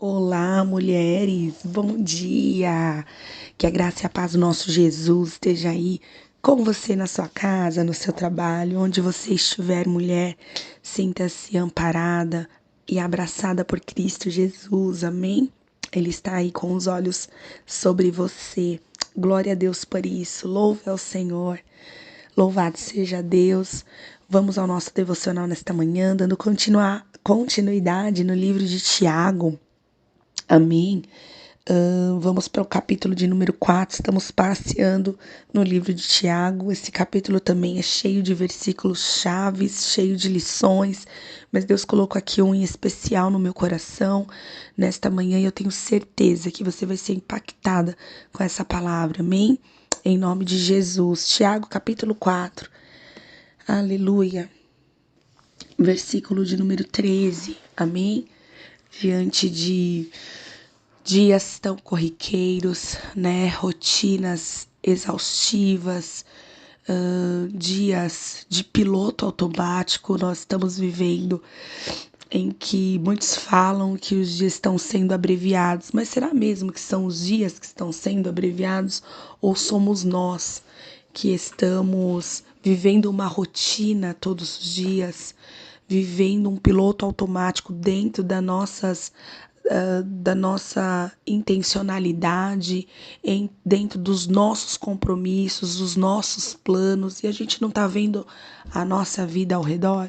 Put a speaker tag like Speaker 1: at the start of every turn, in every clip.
Speaker 1: Olá, mulheres, bom dia! Que a graça e a paz do nosso Jesus esteja aí com você na sua casa, no seu trabalho, onde você estiver, mulher, sinta-se amparada e abraçada por Cristo Jesus, amém? Ele está aí com os olhos sobre você. Glória a Deus por isso, louve ao Senhor. Louvado seja Deus. Vamos ao nosso devocional nesta manhã, dando continuidade no livro de Tiago. Amém. Vamos para o capítulo de número 4. Estamos passeando no livro de Tiago. Esse capítulo também é cheio de versículos chaves, cheio de lições, mas Deus colocou aqui um em especial no meu coração nesta manhã e eu tenho certeza que você vai ser impactada com essa palavra. Amém? Em nome de Jesus. Tiago, capítulo 4. Aleluia. Versículo de número 13. Amém? Diante de dias tão corriqueiros, né? Rotinas exaustivas, dias de piloto automático, nós estamos vivendo em que muitos falam que os dias estão sendo abreviados, mas será mesmo que são os dias que estão sendo abreviados ou somos nós que estamos vivendo uma rotina todos os dias, vivendo um piloto automático dentro da nossa intencionalidade, dentro dos nossos compromissos, dos nossos planos, e a gente não está vendo a nossa vida ao redor?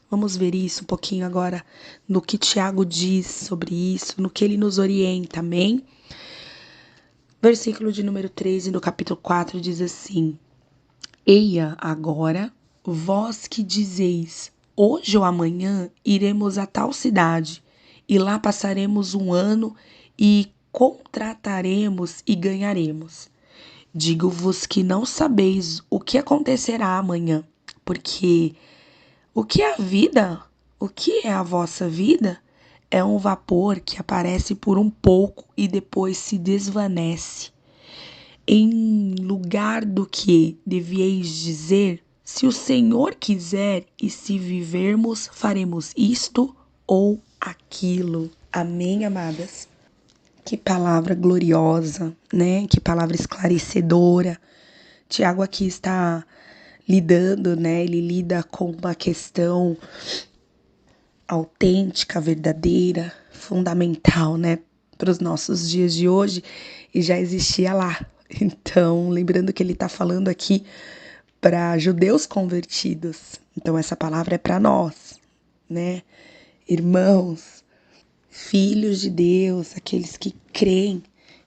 Speaker 1: Vamos ver isso um pouquinho agora, no que Tiago diz sobre isso, no que ele nos orienta, amém? Versículo de número 13 do capítulo 4 diz assim: Eia agora, vós que dizeis, hoje ou amanhã iremos a tal cidade, e lá passaremos um ano e contrataremos e ganharemos. Digo-vos que não sabeis o que acontecerá amanhã, porque o que é a vida? O que é a vossa vida? É um vapor que aparece por um pouco e depois se desvanece. Em lugar do que devieis dizer, se o Senhor quiser e se vivermos, faremos isto ou aquilo. Amém, amadas? Que palavra gloriosa, né? Que palavra esclarecedora. Tiago aqui está lidando, né? Ele lida com uma questão autêntica, verdadeira, fundamental, né? Para os nossos dias de hoje e já existia lá. Então, lembrando que ele está falando aqui para judeus convertidos. Então, essa palavra é para nós, né? Irmãos, filhos de Deus, aqueles que creem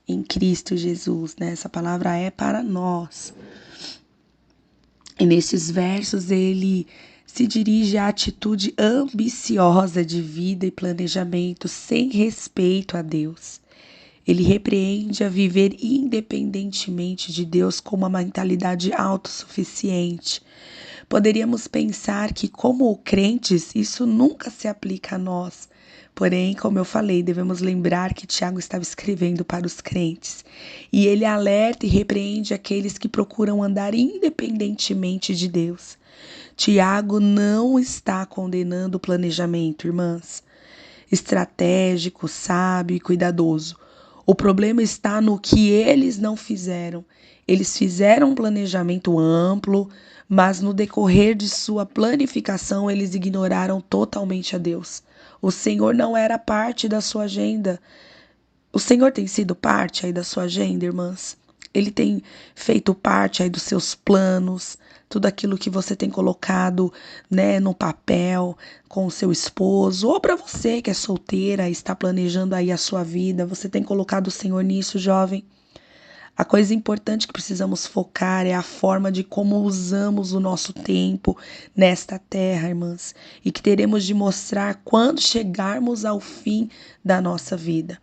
Speaker 1: em Cristo Jesus, né? Essa palavra é para nós. E nesses versos ele se dirige à atitude ambiciosa de vida e planejamento sem respeito a Deus. Ele repreende a viver independentemente de Deus com uma mentalidade autossuficiente. Poderíamos pensar que, como crentes, isso nunca se aplica a nós. Porém, como eu falei, devemos lembrar que Tiago estava escrevendo para os crentes. E ele alerta e repreende aqueles que procuram andar independentemente de Deus. Tiago não está condenando o planejamento, irmãs, estratégico, sábio e cuidadoso. O problema está no que eles não fizeram. Eles fizeram um planejamento amplo, mas no decorrer de sua planificação eles ignoraram totalmente a Deus. O Senhor não era parte da sua agenda. O Senhor tem sido parte aí da sua agenda, irmãs? Ele tem feito parte aí dos seus planos, tudo aquilo que você tem colocado, né, no papel com o seu esposo, ou para você que é solteira e está planejando aí a sua vida, você tem colocado o Senhor nisso, jovem? A coisa importante que precisamos focar é a forma de como usamos o nosso tempo nesta terra, irmãs, e que teremos de mostrar quando chegarmos ao fim da nossa vida.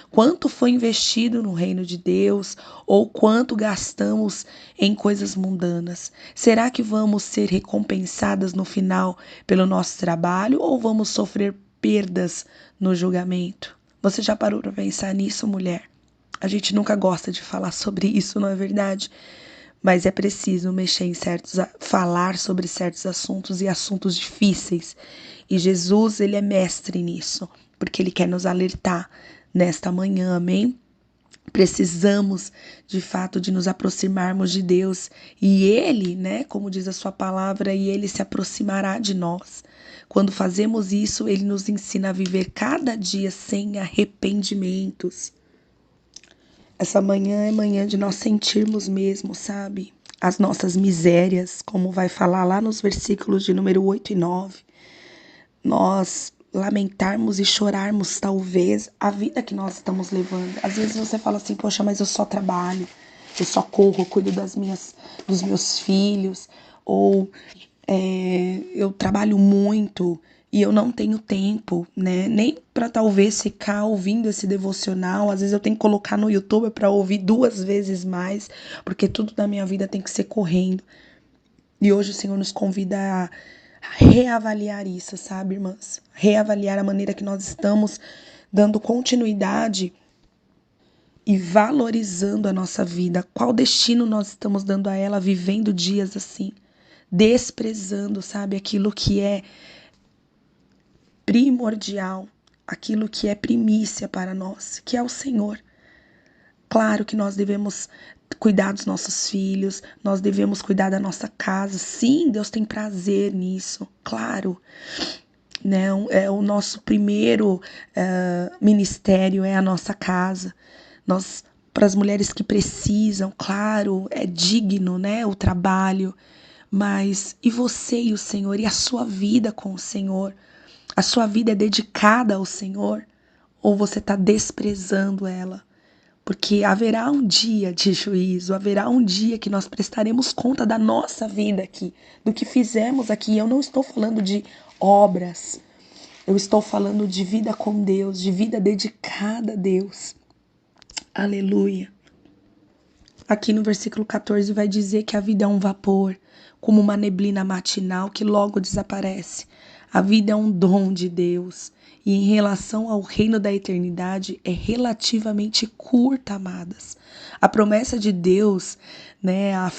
Speaker 1: Quanto foi investido no reino de Deus ou quanto gastamos em coisas mundanas? Será que vamos ser recompensadas no final pelo nosso trabalho ou vamos sofrer perdas no julgamento? Você já parou para pensar nisso, mulher? A gente nunca gosta de falar sobre isso, não é verdade? Mas é preciso mexer em falar sobre certos assuntos e assuntos difíceis. E Jesus, ele é mestre nisso. porque Ele quer nos alertar nesta manhã, amém? Precisamos, de fato, de nos aproximarmos de Deus e Ele, né, como diz a sua palavra, e Ele se aproximará de nós. Quando fazemos isso, Ele nos ensina a viver cada dia sem arrependimentos. Essa manhã é manhã de nós sentirmos mesmo, sabe, as nossas misérias, como vai falar lá nos versículos de número 8 e 9. Nós lamentarmos e chorarmos, talvez, a vida que nós estamos levando. Às vezes você fala assim, poxa, mas eu só trabalho, eu só corro, cuido dos meus filhos, ou eu trabalho muito e eu não tenho tempo, né? Nem para talvez ficar ouvindo esse devocional. Às vezes eu tenho que colocar no YouTube para ouvir 2 vezes mais, porque tudo da minha vida tem que ser correndo. E hoje o Senhor nos convida a reavaliar isso, sabe, irmãs? Reavaliar a maneira que nós estamos dando continuidade e valorizando a nossa vida. Qual destino nós estamos dando a ela, vivendo dias assim, desprezando, sabe, aquilo que é primordial, aquilo que é primícia para nós, que é o Senhor. Claro que nós devemos cuidar dos nossos filhos, nós devemos cuidar da nossa casa. Sim, Deus tem prazer nisso, claro. Né? É o nosso primeiro ministério, é a nossa casa. Nós, para as mulheres que precisam, claro, é digno, né, o trabalho. Mas e você e o Senhor? E a sua vida com o Senhor? A sua vida é dedicada ao Senhor? Ou você está desprezando ela? Porque haverá um dia de juízo, haverá um dia que nós prestaremos conta da nossa vida aqui, do que fizemos aqui. Eu não estou falando de obras, eu estou falando de vida com Deus, de vida dedicada a Deus. Aleluia. Aqui no versículo 14 vai dizer que a vida é um vapor, como uma neblina matinal que logo desaparece. A vida é um dom de Deus e em relação ao reino da eternidade é relativamente curta, amadas. A promessa de Deus, né, há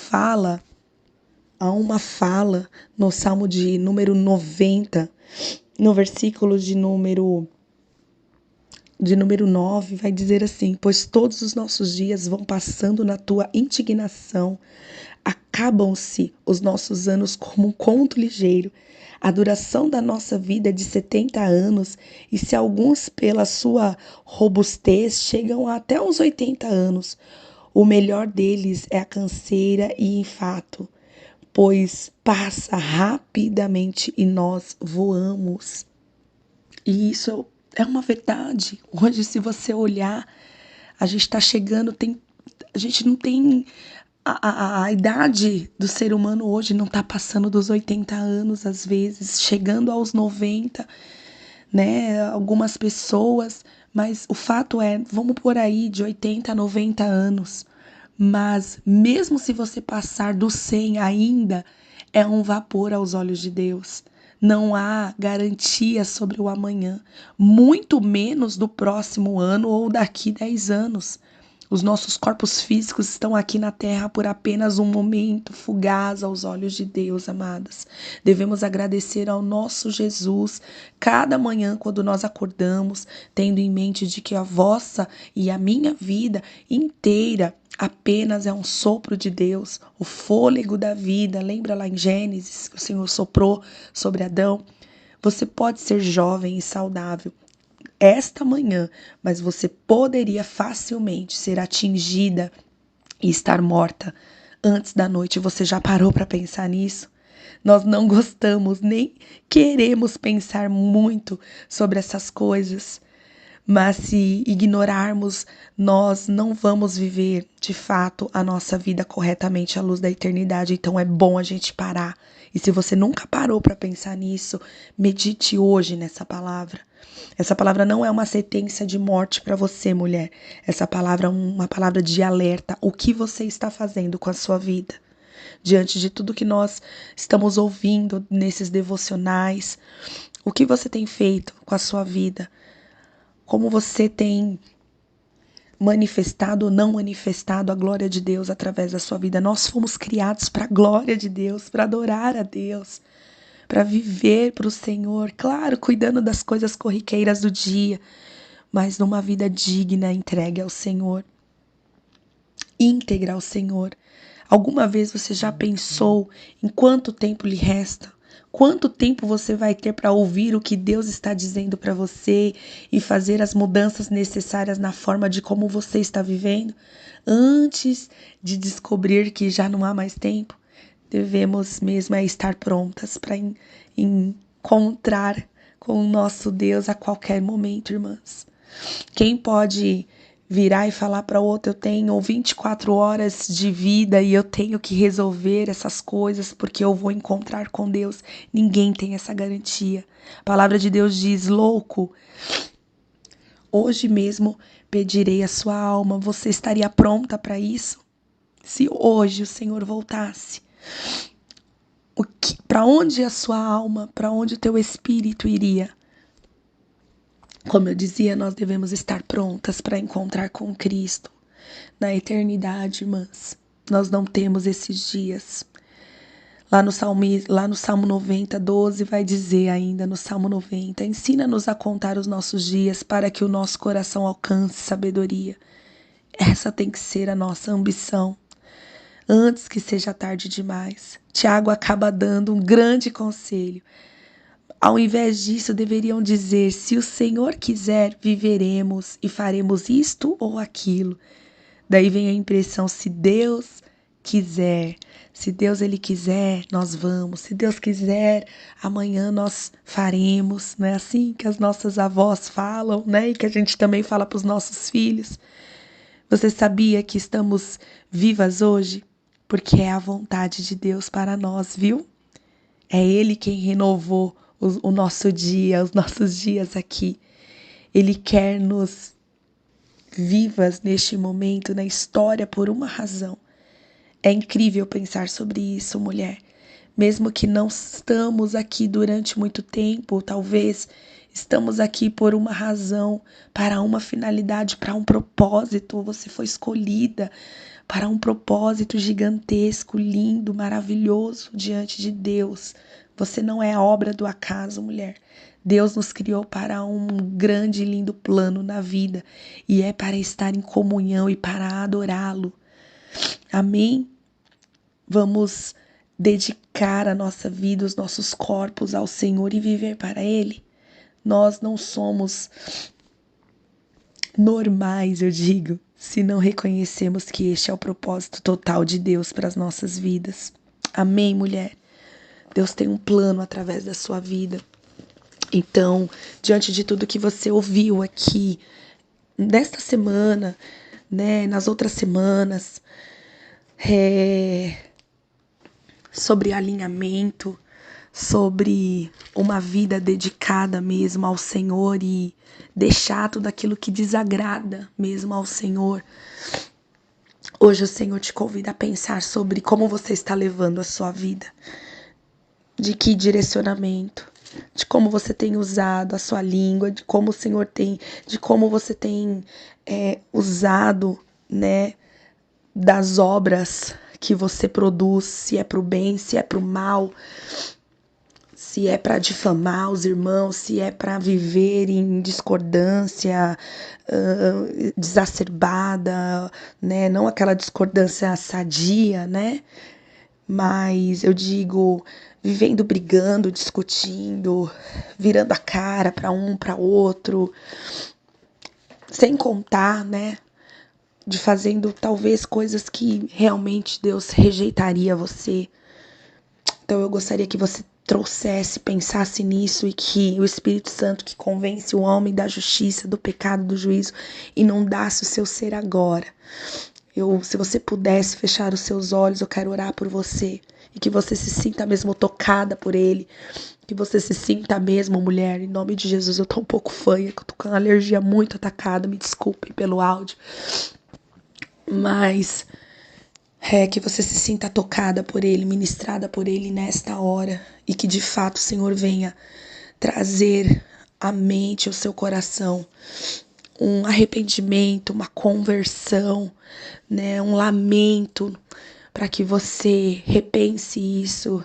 Speaker 1: uma fala no Salmo de número 90, no versículo de número 9, vai dizer assim: pois todos os nossos dias vão passando na tua indignação, acabam-se os nossos anos como um conto ligeiro. A duração da nossa vida é de 70 anos, e se alguns, pela sua robustez, chegam até os 80 anos, o melhor deles é a canseira e infarto, pois passa rapidamente e nós voamos. E isso é uma verdade. Hoje, se você olhar, a gente está chegando, a gente não tem. A idade do ser humano hoje não está passando dos 80 anos, às vezes, chegando aos 90, né? Algumas pessoas, mas o fato é, vamos por aí de 80 a 90 anos. Mas mesmo se você passar dos 100 ainda, é um vapor aos olhos de Deus. Não há garantia sobre o amanhã, muito menos do próximo ano ou daqui 10 anos. Os nossos corpos físicos estão aqui na Terra por apenas um momento fugaz aos olhos de Deus, amadas. Devemos agradecer ao nosso Jesus cada manhã quando nós acordamos, tendo em mente de que a vossa e a minha vida inteira apenas é um sopro de Deus, o fôlego da vida. Lembra lá em Gênesis que o Senhor soprou sobre Adão? Você pode ser jovem e saudável esta manhã, mas você poderia facilmente ser atingida e estar morta antes da noite. Você já parou para pensar nisso? Nós não gostamos nem queremos pensar muito sobre essas coisas. Mas se ignorarmos, nós não vamos viver, de fato, a nossa vida corretamente à luz da eternidade. Então é bom a gente parar. E se você nunca parou para pensar nisso, medite hoje nessa palavra. Essa palavra não é uma sentença de morte para você, mulher. Essa palavra é uma palavra de alerta. O que você está fazendo com a sua vida? Diante de tudo que nós estamos ouvindo nesses devocionais, o que você tem feito com a sua vida? Como você tem manifestado ou não manifestado a glória de Deus através da sua vida? Nós fomos criados para a glória de Deus, para adorar a Deus. para viver para o Senhor, claro, cuidando das coisas corriqueiras do dia, mas numa vida digna, entregue ao Senhor, íntegra ao Senhor. Alguma vez você já pensou em quanto tempo lhe resta? Quanto tempo você vai ter para ouvir o que Deus está dizendo para você e fazer as mudanças necessárias na forma de como você está vivendo? Antes de descobrir que já não há mais tempo, devemos mesmo estar prontas para encontrar com o nosso Deus a qualquer momento, irmãs. Quem pode virar e falar para o outro, eu tenho 24 horas de vida e eu tenho que resolver essas coisas porque eu vou encontrar com Deus? Ninguém tem essa garantia. A palavra de Deus diz, louco, hoje mesmo pedirei a sua alma. Você estaria pronta para isso? Se hoje o Senhor voltasse, para onde a sua alma, para onde o teu espírito iria? Como eu dizia, nós devemos estar prontas para encontrar com Cristo na eternidade, irmãs. Nós não temos esses dias. Lá no Salmo 90, 12, vai dizer ainda no Salmo 90, ensina-nos a contar os nossos dias para que o nosso coração alcance sabedoria. Essa tem que ser a nossa ambição, antes que seja tarde demais. Tiago acaba dando um grande conselho. Ao invés disso, deveriam dizer, se o Senhor quiser, viveremos e faremos isto ou aquilo. Daí vem a impressão, se Deus quiser, se Deus ele quiser, nós vamos. Se Deus quiser, amanhã nós faremos. Não é assim que as nossas avós falam, né? E que a gente também fala para os nossos filhos. Você sabia que estamos vivas hoje? Porque é a vontade de Deus para nós, viu? É Ele quem renovou o nosso dia, os nossos dias aqui. Ele quer nos vivas neste momento, na história, por uma razão. É incrível pensar sobre isso, mulher. Mesmo que não estamos aqui durante muito tempo, talvez estamos aqui por uma razão, para uma finalidade, para um propósito. Você foi escolhida para um propósito gigantesco, lindo, maravilhoso diante de Deus. Você não é a obra do acaso, mulher. Deus nos criou para um grande e lindo plano na vida e é para estar em comunhão e para adorá-lo. Amém? Vamos dedicar a nossa vida, os nossos corpos ao Senhor e viver para Ele. Nós não somos normais, eu digo, se não reconhecemos que este é o propósito total de Deus para as nossas vidas. Amém, mulher? Deus tem um plano através da sua vida. Então, diante de tudo que você ouviu aqui, nesta semana, né, nas outras semanas, sobre alinhamento, sobre uma vida dedicada mesmo ao Senhor e deixar tudo aquilo que desagrada mesmo ao Senhor. Hoje o Senhor te convida a pensar sobre como você está levando a sua vida, de que direcionamento, de como você tem usado a sua língua, de como o Senhor tem, de como você tem usado, né, das obras que você produz, se é para o bem, se é para o mal, se é para difamar os irmãos, se é para viver em discordância exacerbada, né? Não aquela discordância sadia, né? Mas eu digo, vivendo brigando, discutindo, virando a cara para um, para outro, sem contar, né? De fazendo talvez coisas que realmente Deus rejeitaria você. Então eu gostaria que você trouxesse, pensasse nisso e que o Espírito Santo que convence o homem da justiça, do pecado, do juízo, inundasse o seu ser agora. Se você pudesse fechar os seus olhos, eu quero orar por você e que você se sinta mesmo tocada por ele, que você se sinta mesmo, mulher, em nome de Jesus. Eu tô um pouco fanha, que eu tô com uma alergia muito atacada, me desculpe pelo áudio, mas que você se sinta tocada por ele, ministrada por ele nesta hora e que de fato o Senhor venha trazer à mente, ao seu coração, um arrependimento, uma conversão, né, um lamento, para que você repense isso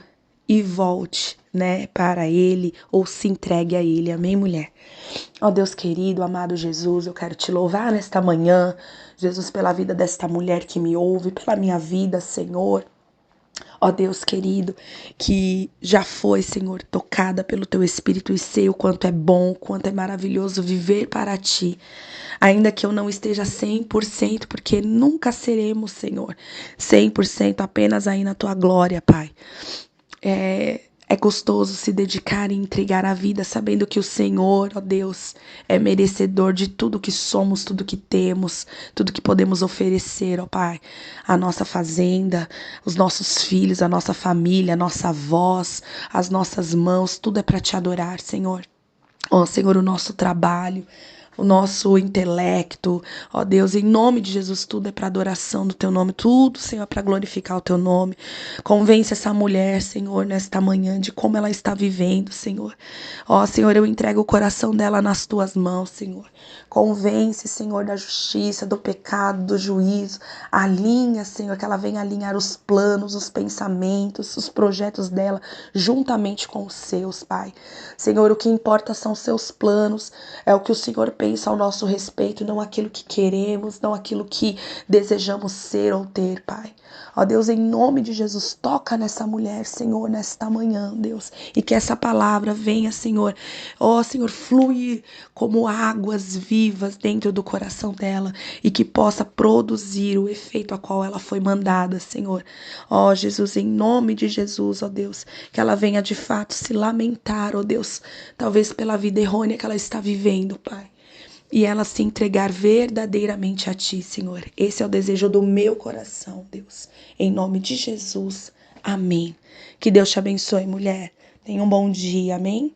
Speaker 1: e volte, né, para Ele ou se entregue a Ele. Amém, mulher? Ó Deus querido, amado Jesus, eu quero te louvar nesta manhã, Jesus, pela vida desta mulher que me ouve, pela minha vida, Senhor. Ó Deus querido, que já foi, Senhor, tocada pelo Teu Espírito e sei o quanto é bom, o quanto é maravilhoso viver para Ti. Ainda que eu não esteja 100%, porque nunca seremos, Senhor, 100% apenas aí na Tua glória, Pai. É gostoso se dedicar e entregar a vida, sabendo que o Senhor, ó Deus, é merecedor de tudo que somos, tudo que temos, tudo que podemos oferecer, ó Pai. A nossa fazenda, os nossos filhos, a nossa família, a nossa voz, as nossas mãos, tudo é para te adorar, Senhor. Ó Senhor, o nosso trabalho, o nosso intelecto, ó Deus, em nome de Jesus, tudo é para adoração do Teu nome, tudo, Senhor, para glorificar o Teu nome. Convence essa mulher, Senhor, nesta manhã, de como ela está vivendo, Senhor. Ó Senhor, eu entrego o coração dela nas Tuas mãos, Senhor. Convence, Senhor, da justiça, do pecado, do juízo. Alinha, Senhor, que ela venha alinhar os planos, os pensamentos, os projetos dela, juntamente com os seus, Pai. Senhor, o que importa são os seus planos, é o que o Senhor pensa ao nosso respeito, não aquilo que queremos, não aquilo que desejamos ser ou ter, Pai. Ó Deus, em nome de Jesus, toca nessa mulher, Senhor, nesta manhã, Deus, e que essa palavra venha, Senhor, ó Senhor, fluir como águas vivas dentro do coração dela e que possa produzir o efeito a qual ela foi mandada, Senhor. Ó Jesus, em nome de Jesus, ó Deus, que ela venha de fato se lamentar, ó Deus, talvez pela vida errônea que ela está vivendo, Pai. E ela se entregar verdadeiramente a Ti, Senhor. Esse é o desejo do meu coração, Deus. Em nome de Jesus. Amém. Que Deus te abençoe, mulher. Tenha um bom dia, amém?